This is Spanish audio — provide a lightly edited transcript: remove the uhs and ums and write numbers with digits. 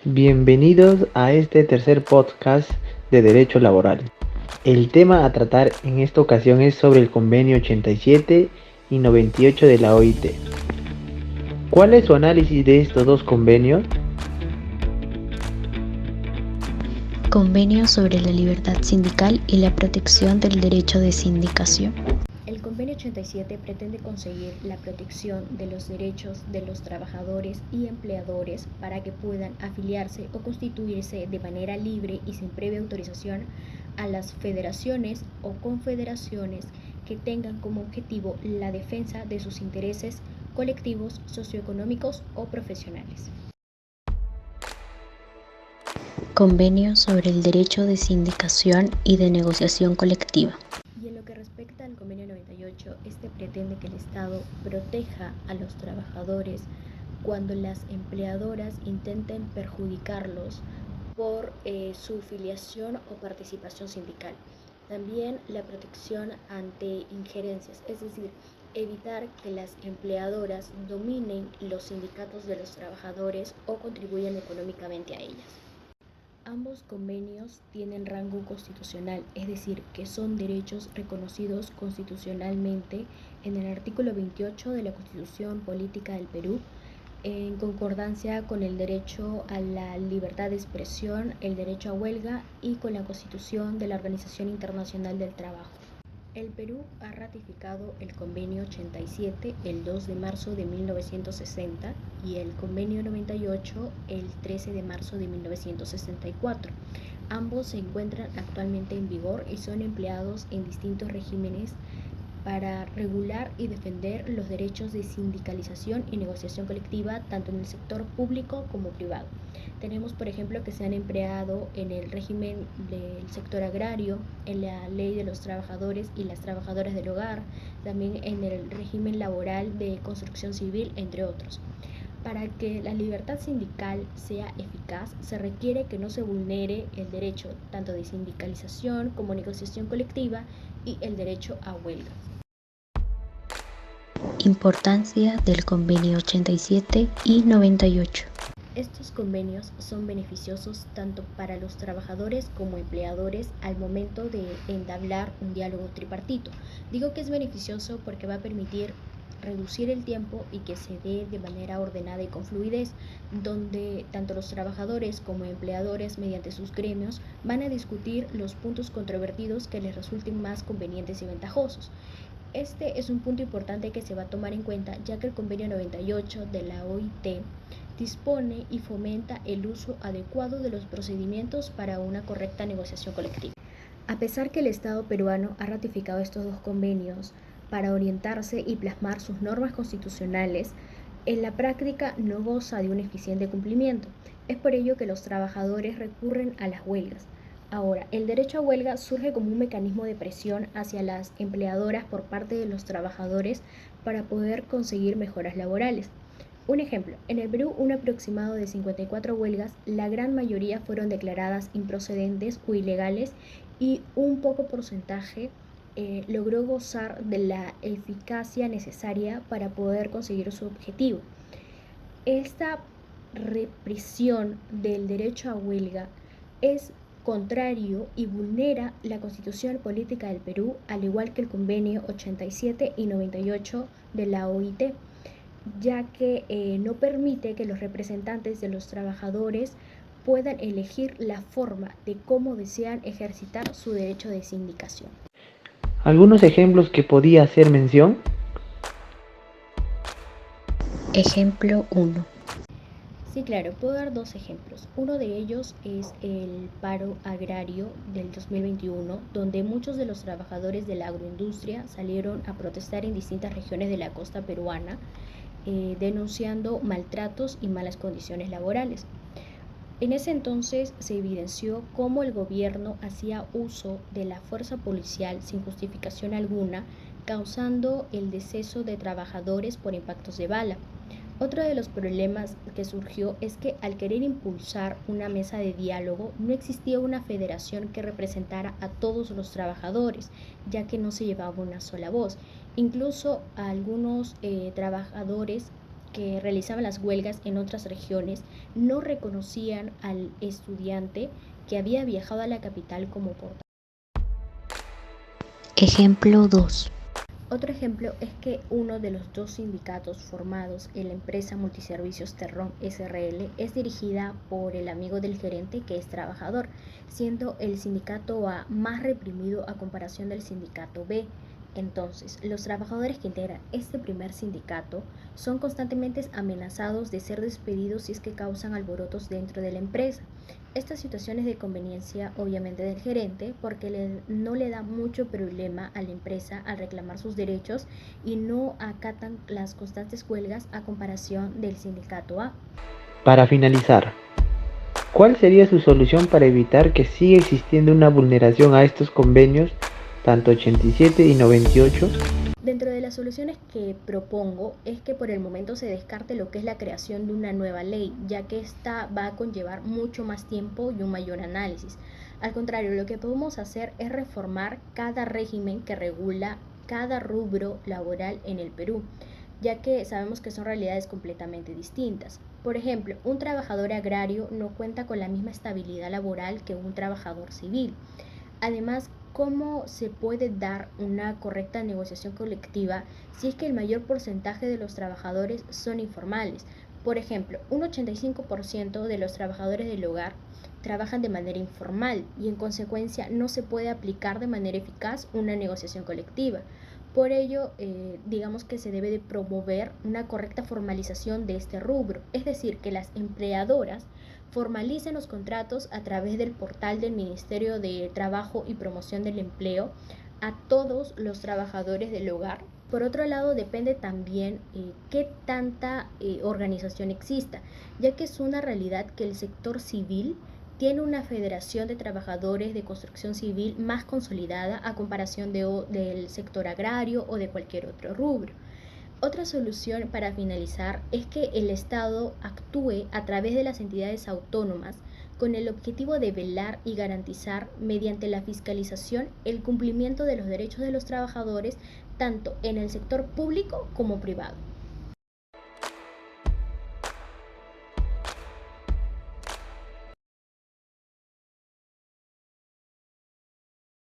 Bienvenidos a este tercer podcast de Derecho Laboral. El tema a tratar en esta ocasión es sobre el convenio 87 y 98 de la OIT. ¿Cuál es su análisis de estos dos convenios? Convenio sobre la libertad sindical y la protección del derecho de sindicación. El Convenio 87 pretende conseguir la protección de los derechos de los trabajadores y empleadores para que puedan afiliarse o constituirse de manera libre y sin previa autorización a las federaciones o confederaciones que tengan como objetivo la defensa de sus intereses colectivos, socioeconómicos o profesionales. Convenio sobre el derecho de sindicación y de negociación colectiva. Y en lo que respecta al Convenio 98, este pretende que el Estado proteja a los trabajadores cuando las empleadoras intenten perjudicarlos por su filiación o participación sindical. También la protección ante injerencias, es decir, evitar que las empleadoras dominen los sindicatos de los trabajadores o contribuyan económicamente a ellas. Ambos convenios tienen rango constitucional, es decir, que son derechos reconocidos constitucionalmente en el artículo 28 de la Constitución Política del Perú, en concordancia con el derecho a la libertad de expresión, el derecho a huelga y con la Constitución de la Organización Internacional del Trabajo. El Perú ha ratificado el Convenio 87 el 2 de marzo de 1960 y el Convenio 98 el 13 de marzo de 1964. Ambos se encuentran actualmente en vigor y son empleados en distintos regímenes para regular y defender los derechos de sindicalización y negociación colectiva tanto en el sector público como privado. Tenemos, por ejemplo, que se han empleado en el régimen del sector agrario, en la ley de los trabajadores y las trabajadoras del hogar, también en el régimen laboral de construcción civil, entre otros. Para que la libertad sindical sea eficaz, se requiere que no se vulnere el derecho tanto de sindicalización como negociación colectiva y el derecho a huelga. Importancia del Convenio 87 y 98. Estos convenios son beneficiosos tanto para los trabajadores como empleadores al momento de entablar un diálogo tripartito. Digo que es beneficioso porque va a permitir reducir el tiempo y que se dé de manera ordenada y con fluidez, donde tanto los trabajadores como empleadores mediante sus gremios van a discutir los puntos controvertidos que les resulten más convenientes y ventajosos. Este es un punto importante que se va a tomar en cuenta, ya que el Convenio 98 de la OIT dispone y fomenta el uso adecuado de los procedimientos para una correcta negociación colectiva. A pesar que el Estado peruano ha ratificado estos dos convenios para orientarse y plasmar sus normas constitucionales, en la práctica no goza de un eficiente cumplimiento. Es por ello que los trabajadores recurren a las huelgas. Ahora, el derecho a huelga surge como un mecanismo de presión hacia las empleadoras por parte de los trabajadores para poder conseguir mejoras laborales. Un ejemplo, en el Perú un aproximado de 54 huelgas, la gran mayoría fueron declaradas improcedentes o ilegales y un poco porcentaje logró gozar de la eficacia necesaria para poder conseguir su objetivo. Esta represión del derecho a huelga es contrario y vulnera la Constitución Política del Perú, al igual que el Convenio 87 y 98 de la OIT, ya que no permite que los representantes de los trabajadores puedan elegir la forma de cómo desean ejercitar su derecho de sindicación. ¿Algunos ejemplos que podía hacer mención? Ejemplo 1. Sí, claro, puedo dar dos ejemplos. Uno de ellos es el paro agrario del 2021, donde muchos de los trabajadores de la agroindustria salieron a protestar en distintas regiones de la costa peruana, denunciando maltratos y malas condiciones laborales. En ese entonces se evidenció cómo el gobierno hacía uso de la fuerza policial sin justificación alguna, causando el deceso de trabajadores por impactos de bala. Otro de los problemas que surgió es que al querer impulsar una mesa de diálogo no existía una federación que representara a todos los trabajadores, ya que no se llevaba una sola voz. Incluso a algunos trabajadores que realizaban las huelgas en otras regiones no reconocían al estudiante que había viajado a la capital como portador. Ejemplo 2. Otro ejemplo es que uno de los dos sindicatos formados en la empresa Multiservicios Terrón SRL es dirigida por el amigo del gerente que es trabajador, siendo el sindicato A más reprimido a comparación del sindicato B. Entonces, los trabajadores que integran este primer sindicato son constantemente amenazados de ser despedidos si es que causan alborotos dentro de la empresa. Esta situación es de conveniencia obviamente del gerente porque no le da mucho problema a la empresa al reclamar sus derechos y no acatan las constantes huelgas a comparación del sindicato A. Para finalizar, ¿cuál sería su solución para evitar que siga existiendo una vulneración a estos convenios, tanto 87 y 98? Dentro de las soluciones que propongo es que por el momento se descarte lo que es la creación de una nueva ley, ya que esta va a conllevar mucho más tiempo y un mayor análisis. Al contrario, lo que podemos hacer es reformar cada régimen que regula cada rubro laboral en el Perú, ya que sabemos que son realidades completamente distintas. Por ejemplo, un trabajador agrario no cuenta con la misma estabilidad laboral que un trabajador civil. Además, ¿cómo se puede dar una correcta negociación colectiva si es que el mayor porcentaje de los trabajadores son informales? Por ejemplo, un 85% de los trabajadores del hogar trabajan de manera informal y en consecuencia no se puede aplicar de manera eficaz una negociación colectiva. Por ello, digamos que se debe de promover una correcta formalización de este rubro, es decir, que las empleadoras formalicen los contratos a través del portal del Ministerio de Trabajo y Promoción del Empleo a todos los trabajadores del hogar. Por otro lado, depende también qué tanta organización exista, ya que es una realidad que el sector civil tiene una federación de trabajadores de construcción civil más consolidada a comparación del sector agrario o de cualquier otro rubro. Otra solución para finalizar es que el Estado actúe a través de las entidades autónomas con el objetivo de velar y garantizar mediante la fiscalización el cumplimiento de los derechos de los trabajadores tanto en el sector público como privado.